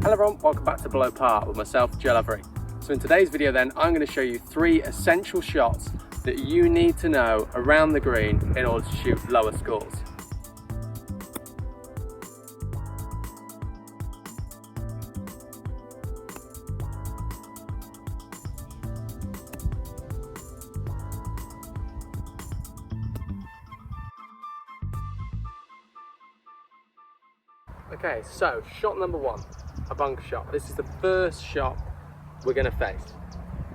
Hello everyone, welcome back to Below Par with myself, Lovery. So in today's video then, I'm going to show you 3 essential shots that you need to know around the green in order to shoot lower scores. Okay, so shot number 1, a bunk shot. This is the first shot we're going to face.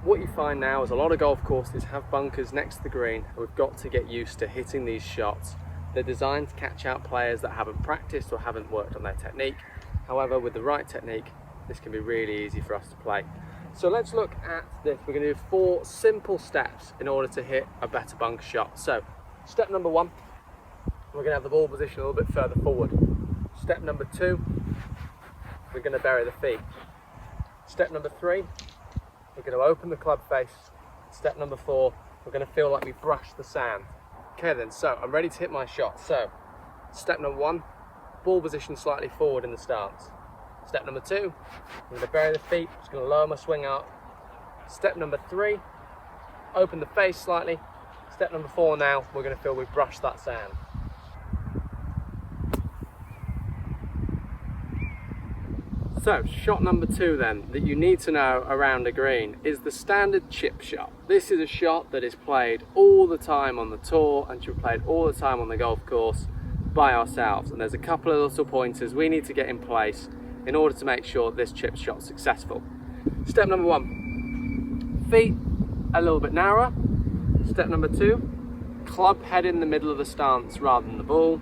What you find now is a lot of golf courses have bunkers next to the green, and we've got to get used to hitting these shots. They're designed to catch out players that haven't practiced or haven't worked on their technique. However, with the right technique, this can be really easy for us to play. So let's look at this. We're going to do 4 simple steps in order to hit a better bunk shot. So step number 1, we're going to have the ball position a little bit further forward. Step number 2, we're going to bury the feet. Step number 3, we're going to open the club face. Step number 4, we're going to feel like we brush the sand. Okay then, so I'm ready to hit my shot. So step number 1, ball position slightly forward in the stance. Step number 2, I'm going to bury the feet, just going to lower my swing up. Step number 3, open the face slightly. Step number 4 now, we're going to feel we brush that sand. So, shot number 2 then, that you need to know around a green is the standard chip shot. This is a shot that is played all the time on the tour and should be played all the time on the golf course by ourselves. And there's a couple of little pointers we need to get in place in order to make sure this chip shot's successful. Step number 1, feet a little bit narrower. Step number 2, club head in the middle of the stance rather than the ball.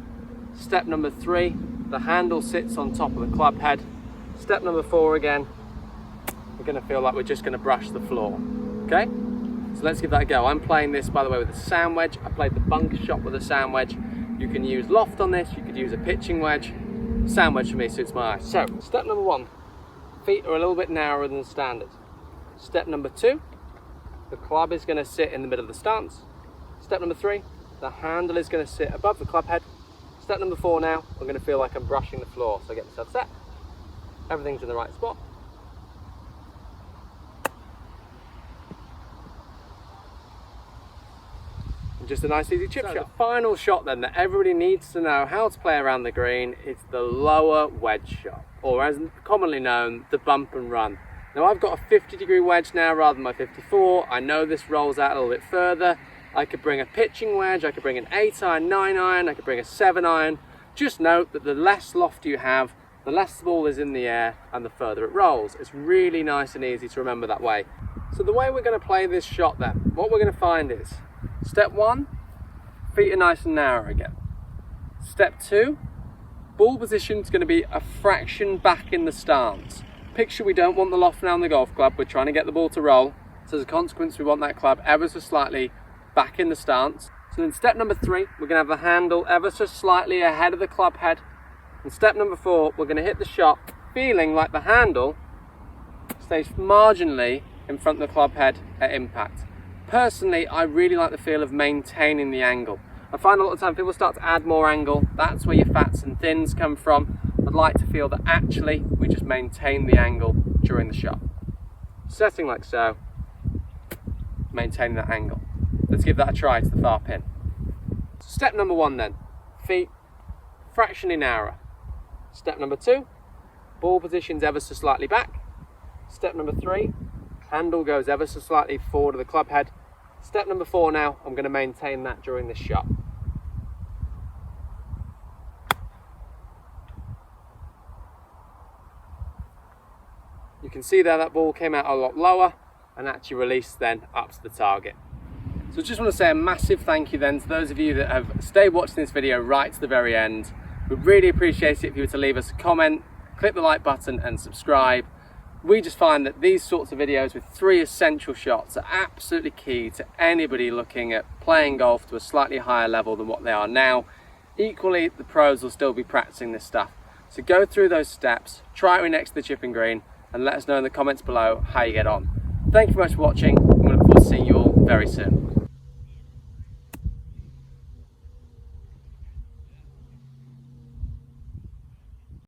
Step number 3, the handle sits on top of the club head. Step number 4 again, we're going to feel like we're just going to brush the floor. Okay, so let's give that a go. I'm playing this, by the way, with a sand wedge. I played the bunk shot with a sand wedge. You can use loft on this, you could use a pitching wedge. Sand wedge for me suits my eye. So step number 1, feet are a little bit narrower than standard. Step number 2, the club is going to sit in the middle of the stance. Step number 3, the handle is going to sit above the club head. Step number 4 now, I'm going to feel like I'm brushing the floor. So I get myself set. Everything's in the right spot. And just a nice easy chip shot. The final shot then that everybody needs to know how to play around the green is the lower wedge shot, or as commonly known, the bump and run. Now I've got a 50-degree wedge now rather than my 54. I know this rolls out a little bit further. I could bring a pitching wedge, I could bring an 8-iron, 9-iron, I could bring a 7-iron. Just note that the less loft you have, the less the ball is in the air and the further it rolls. It's really nice and easy to remember that way. So the way we're going to play this shot then, what we're going to find is, step 1, feet are nice and narrow again. Step 2, ball position is going to be a fraction back in the stance. Picture we don't want the loft now on the golf club, we're trying to get the ball to roll. So as a consequence, we want that club ever so slightly back in the stance. So then step number 3, we're going to have the handle ever so slightly ahead of the club head. And step number 4, we're going to hit the shot feeling like the handle stays marginally in front of the club head at impact. Personally, I really like the feel of maintaining the angle. I find a lot of time people start to add more angle. That's where your fats and thins come from. I'd like to feel that actually we just maintain the angle during the shot. Setting like so, maintaining that angle. Let's give that a try to the far pin. Step number 1 then, feet fractionally narrower. Step number 2, ball positions ever so slightly back. Step number 3, handle goes ever so slightly forward of the club head. Step number 4 now, I'm going to maintain that during this shot. You can see there that ball came out a lot lower and actually released then up to the target. So I just want to say a massive thank you then to those of you that have stayed watching this video right to the very end. We'd really appreciate it if you were to leave us a comment, click the like button and subscribe. We just find that these sorts of videos with 3 essential shots are absolutely key to anybody looking at playing golf to a slightly higher level than what they are now. Equally, the pros will still be practicing this stuff. So go through those steps, try it next to the chipping green, and let us know in the comments below how you get on. Thank you very much for watching, and we look forward to seeing you all very soon.